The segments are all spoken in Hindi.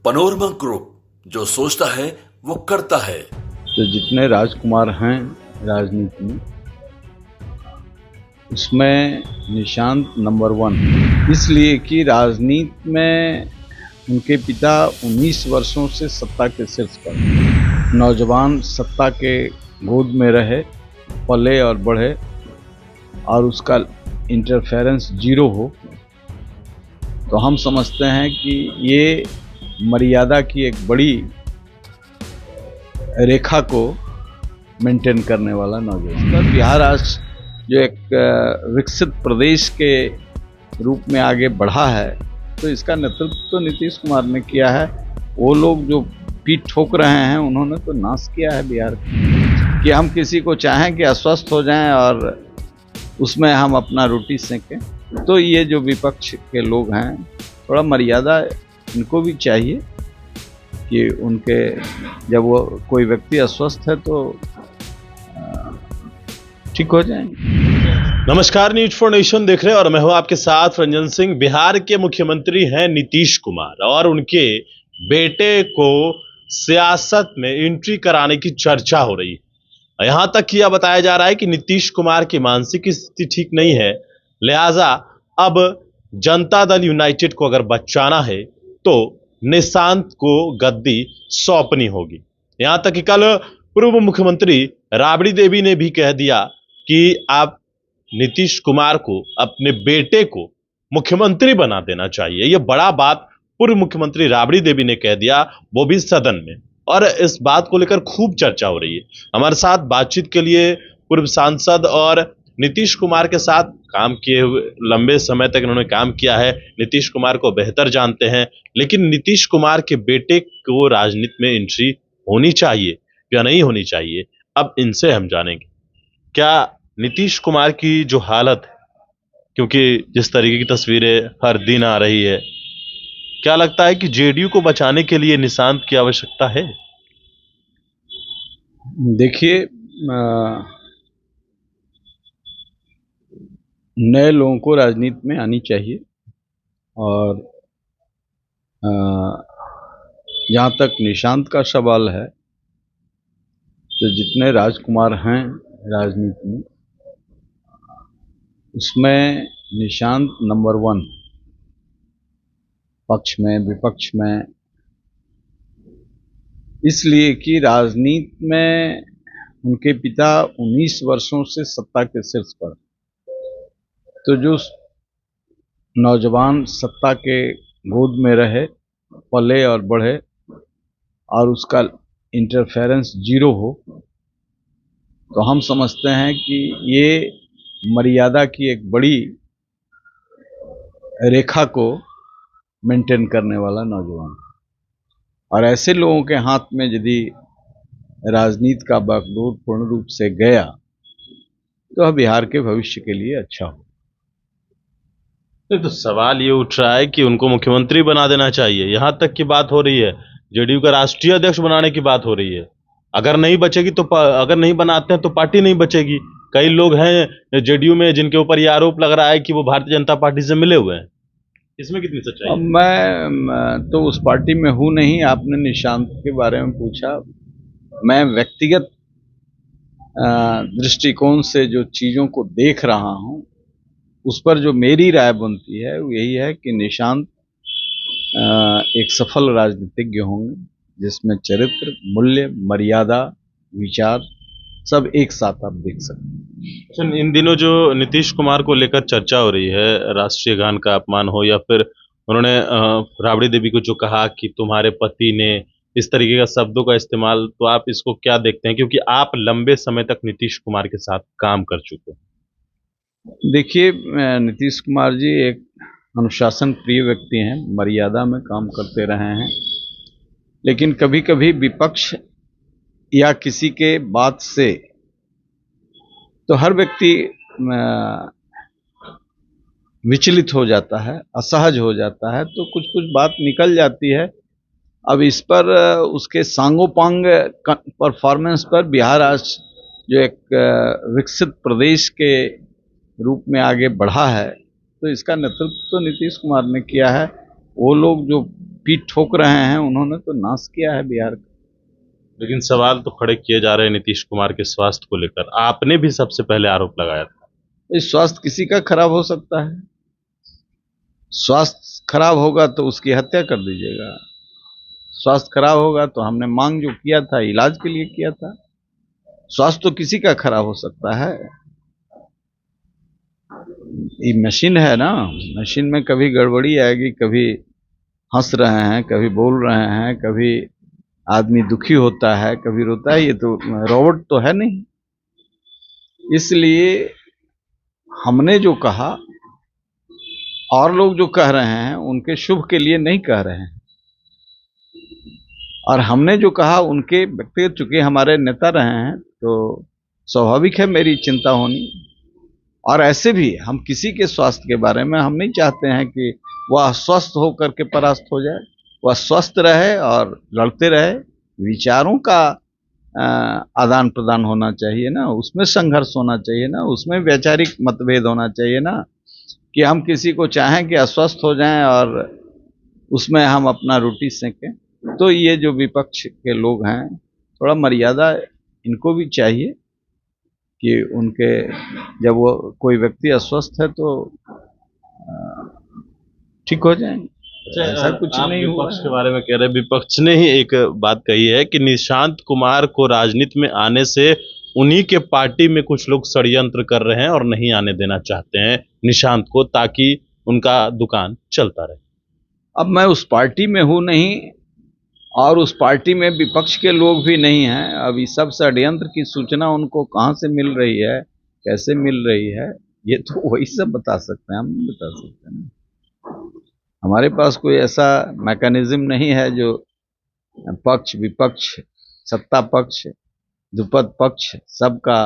पनोरमा ग्रुप, जो सोचता है वो करता है। तो जितने राजकुमार हैं राजनीति में, उसमें निशांत नंबर 1, इसलिए कि राजनीति में उनके पिता 19 वर्षों से सत्ता के शीर्ष पर, नौजवान सत्ता के गोद में रहे, पले और बढ़े और उसका इंटरफेरेंस जीरो हो, तो हम समझते हैं कि ये मर्यादा की एक बड़ी रेखा को मेंटेन करने वाला नौजवान। बिहार आज जो एक विकसित प्रदेश के रूप में आगे बढ़ा है, तो इसका नेतृत्व तो नीतीश कुमार ने किया है। वो लोग जो पीठ ठोक रहे हैं, उन्होंने तो नाश किया है बिहार का। कि हम किसी को चाहें कि अस्वस्थ हो जाएं और उसमें हम अपना रोटी सेकें, तो ये जो विपक्ष के लोग हैं, थोड़ा मर्यादा इनको भी चाहिए कि उनके जब वो कोई व्यक्ति अस्वस्थ है तो ठीक हो जाएंगे। नमस्कार, न्यूज फॉर नेशन देख रहे हैं और मैं हूं आपके साथ रंजन सिंह। बिहार के मुख्यमंत्री हैं नीतीश कुमार और उनके बेटे को सियासत में एंट्री कराने की चर्चा हो रही है। यहां तक यह बताया जा रहा है कि नीतीश कुमार की मानसिक स्थिति ठीक नहीं है, लिहाजा अब जनता दल यूनाइटेड को अगर बचाना है तो निशांत को गद्दी सौंपनी होगी। यहां तक कि कल पूर्व मुख्यमंत्री राबड़ी देवी ने भी कह दिया कि आप नीतीश कुमार को अपने बेटे को मुख्यमंत्री बना देना चाहिए। यह बड़ा बात पूर्व मुख्यमंत्री राबड़ी देवी ने कह दिया, वो भी सदन में, और इस बात को लेकर खूब चर्चा हो रही है। हमारे साथ बातचीत के लिए पूर्व सांसद और नीतीश कुमार के साथ काम किए हुए, लंबे समय तक इन्होंने काम किया है, नीतीश कुमार को बेहतर जानते हैं। लेकिन नीतीश कुमार के बेटे को राजनीति में एंट्री होनी चाहिए या नहीं होनी चाहिए, अब इनसे हम जानेंगे। क्या नीतीश कुमार की जो हालत है, क्योंकि जिस तरीके की तस्वीरें हर दिन आ रही है, क्या लगता है कि जेडीयू को बचाने के लिए निशांत की आवश्यकता है? देखिए, नए लोगों को राजनीति में आनी चाहिए और जहाँ तक निशांत का सवाल है, तो जितने राजकुमार हैं राजनीति में, उसमें निशांत नंबर 1, पक्ष में विपक्ष में, इसलिए कि राजनीति में उनके पिता 19 वर्षों से सत्ता के शीर्ष पर, तो जो नौजवान सत्ता के गोद में रहे, पले और बढ़े और उसका इंटरफेरेंस जीरो हो, तो हम समझते हैं कि ये मर्यादा की एक बड़ी रेखा को मेंटेन करने वाला नौजवान। और ऐसे लोगों के हाथ में यदि राजनीति का बागडोर पूर्ण रूप से गया, तो बिहार के भविष्य के लिए अच्छा हो। तो सवाल ये उठ रहा है कि उनको मुख्यमंत्री बना देना चाहिए, यहां तक की बात हो रही है। जेडीयू का राष्ट्रीय अध्यक्ष बनाने की बात हो रही है। अगर नहीं बचेगी तो अगर नहीं बनाते हैं तो पार्टी नहीं बचेगी। कई लोग हैं जेडीयू में जिनके ऊपर ये आरोप लग रहा है कि वो भारतीय जनता पार्टी से मिले हुए हैं। इसमें कितनी सच्चाई है? मैं तो उस पार्टी में हूं नहीं। आपने निशांत के बारे में पूछा, मैं व्यक्तिगत दृष्टिकोण से जो चीजों को देख रहा हूं, उस पर जो मेरी राय बनती है वो यही है कि निशांत एक सफल राजनीतिज्ञ होंगे, जिसमें चरित्र, मूल्य, मर्यादा, विचार सब एक साथ आप देख सकते हैं। इन दिनों जो नीतीश कुमार को लेकर चर्चा हो रही है, राष्ट्रीय गान का अपमान हो या फिर उन्होंने राबड़ी देवी को जो कहा कि तुम्हारे पति ने, इस तरीके का शब्दों का इस्तेमाल, तो आप इसको क्या देखते हैं, क्योंकि आप लंबे समय तक नीतीश कुमार के साथ काम कर चुके हैं? देखिए, नीतीश कुमार जी एक अनुशासन प्रिय व्यक्ति हैं, मर्यादा में काम करते रहे हैं, लेकिन कभी कभी विपक्ष या किसी के बात से तो हर व्यक्ति विचलित हो जाता है, असहज हो जाता है, तो कुछ कुछ बात निकल जाती है। अब इस पर उसके सांगोपांग परफॉर्मेंस पर बिहार आज जो एक विकसित प्रदेश के रूप में आगे बढ़ा है, तो इसका नेतृत्व तो नीतीश कुमार ने किया है। वो लोग जो पीठ ठोक रहे हैं, उन्होंने तो नाश किया है बिहार का। लेकिन सवाल तो खड़े किए जा रहे हैं नीतीश कुमार के स्वास्थ्य को लेकर। आपने भी सबसे पहले आरोप लगाया था। इस स्वास्थ्य किसी का खराब हो सकता है? स्वास्थ्य खराब होगा तो उसकी हत्या कर दीजिएगा। स्वास्थ्य खराब होगा तो हमने मांग जो किया था इलाज के लिए किया था। स्वास्थ्य तो किसी का खराब हो सकता है। ये मशीन है ना, मशीन में कभी गड़बड़ी आएगी, कभी हंस रहे हैं, कभी बोल रहे हैं, कभी आदमी दुखी होता है, कभी रोता है। ये तो रोबोट तो है नहीं। इसलिए हमने जो कहा और लोग जो कह रहे हैं उनके शुभ के लिए नहीं कह रहे हैं, और हमने जो कहा उनके व्यक्तिगत, चूंकि हमारे नेता रहे हैं तो स्वाभाविक है मेरी चिंता होनी। और ऐसे भी हम किसी के स्वास्थ्य के बारे में हम नहीं चाहते हैं कि वह अस्वस्थ होकर के परास्त हो जाए। वह स्वस्थ रहे और लड़ते रहे। विचारों का आदान प्रदान होना चाहिए ना, उसमें संघर्ष होना चाहिए ना, उसमें वैचारिक मतभेद होना चाहिए ना, कि हम किसी को चाहें कि अस्वस्थ हो जाएं और उसमें हम अपना रोटी सेकें। तो ये जो विपक्ष के लोग हैं, थोड़ा मर्यादा इनको भी चाहिए कि उनके, जब वो कोई व्यक्ति अस्वस्थ है तो ठीक हो जाएंगे। ऐसा कुछ आप नहीं हुआ विपक्ष है। के बारे में कह रहे हैं। विपक्ष ने ही एक बात कही है कि निशांत कुमार को राजनीति में आने से उन्हीं के पार्टी में कुछ लोग षड्यंत्र कर रहे हैं और नहीं आने देना चाहते हैं निशांत को, ताकि उनका दुकान चलता रहे। अब मैं उस पार्टी में हूं नहीं, और उस पार्टी में विपक्ष के लोग भी नहीं हैं। अब ये सब षड्यंत्र की सूचना उनको कहाँ से मिल रही है, कैसे मिल रही है, ये तो वही सब बता सकते हैं, हम नहीं बता सकते ना। हमारे पास कोई ऐसा मैकेनिज्म नहीं है जो पक्ष विपक्ष, सत्ता पक्ष विपक्ष पक्ष सबका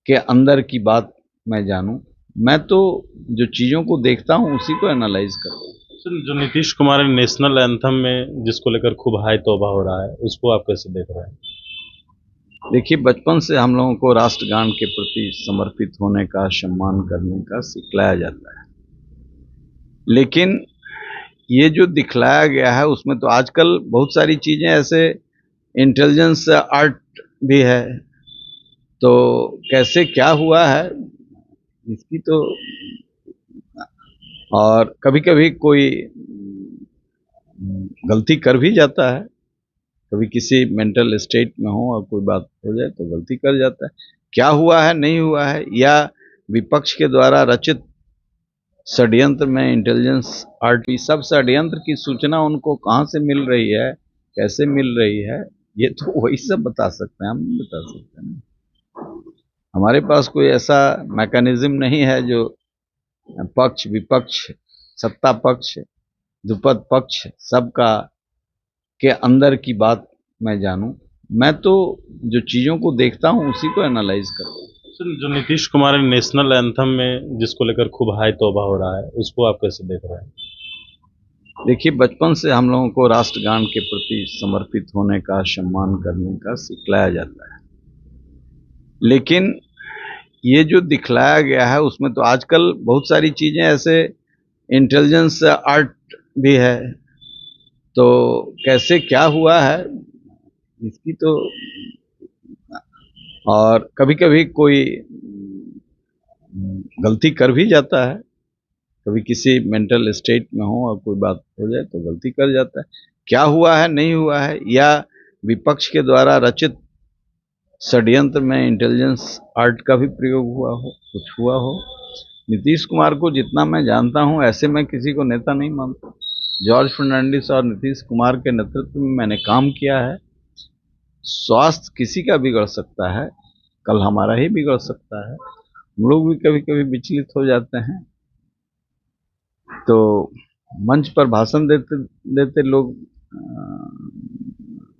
के अंदर की बात मैं जानूं। मैं तो जो चीज़ों को देखता हूं उसी को एनालाइज करता हूं। जो नीतीश कुमार ने नेशनल एंथम में जिसको लेकर खूब हाई तौबा हो रहा है, उसको आप कैसे देख रहे हैं? देखिए, बचपन से हम लोगों को राष्ट्रगान के प्रति समर्पित होने का, सम्मान करने का सिखलाया जाता है। लेकिन ये जो दिखलाया गया है उसमें तो आजकल बहुत सारी चीज़ें ऐसे इंटेलिजेंस आर्ट भी है, तो कैसे क्या हुआ है इसकी तो, और कभी कभी कोई गलती कर भी जाता है, कभी किसी मेंटल स्टेट में हो और कोई बात हो जाए तो गलती कर जाता है। क्या हुआ है नहीं हुआ है, या विपक्ष के द्वारा रचित षड्यंत्र में इंटेलिजेंस आर्ट, सब षड्यंत्र की सूचना उनको कहाँ से मिल रही है, कैसे मिल रही है, ये तो वही सब बता सकते हैं, हम नहीं बता सकते ना। हमारे पास कोई ऐसा मैकेनिज्म नहीं है जो पक्ष विपक्ष, सत्ता पक्ष विपक्ष पक्ष सबका के अंदर की बात मैं जानूं। मैं तो जो चीज़ों को देखता हूं उसी को एनालाइज करता हूं। जो नीतीश कुमार ने नेशनल एंथम में जिसको लेकर खूब हाई तौबा हो रहा है, उसको आप कैसे देख रहे हैं? देखिए, बचपन से हम लोगों को राष्ट्रगान के प्रति समर्पित होने का, सम्मान करने का सिखलाया जाता है। लेकिन ये जो दिखलाया गया है उसमें तो आजकल बहुत सारी चीज़ें ऐसे इंटेलिजेंस आर्ट भी है, तो कैसे क्या हुआ है इसकी तो, और कभी कभी कोई गलती कर भी जाता है, कभी किसी मेंटल स्टेट में हो और कोई बात हो जाए तो गलती कर जाता है। क्या हुआ है नहीं हुआ है, या विपक्ष के द्वारा रचित षड्यंत्र में इंटेलिजेंस आर्ट का भी प्रयोग हुआ हो, कुछ हुआ हो। नीतीश कुमार को जितना मैं जानता हूं, ऐसे मैं किसी को नेता नहीं मानता। जॉर्ज फर्नांडिस और नीतीश कुमार के नेतृत्व में मैंने काम किया है। स्वास्थ्य किसी का बिगड़ सकता है, कल हमारा ही बिगड़ सकता है। हम लोग भी कभी कभी विचलित हो जाते हैं, तो मंच पर भाषण देते देते लोग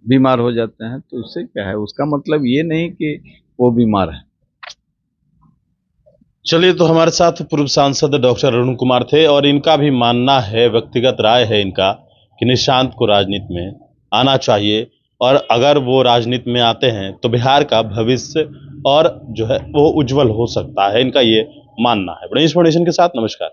बीमार हो जाते हैं, तो उससे क्या है, उसका मतलब ये नहीं कि वो बीमार है। चलिए, तो हमारे साथ पूर्व सांसद डॉक्टर अरुण कुमार थे, और इनका भी मानना है, व्यक्तिगत राय है इनका, कि निशांत को राजनीति में आना चाहिए, और अगर वो राजनीति में आते हैं तो बिहार का भविष्य और जो है वो उज्जवल हो सकता है। इनका ये मानना है। ब्रेनिश फाउंडेशन के साथ नमस्कार।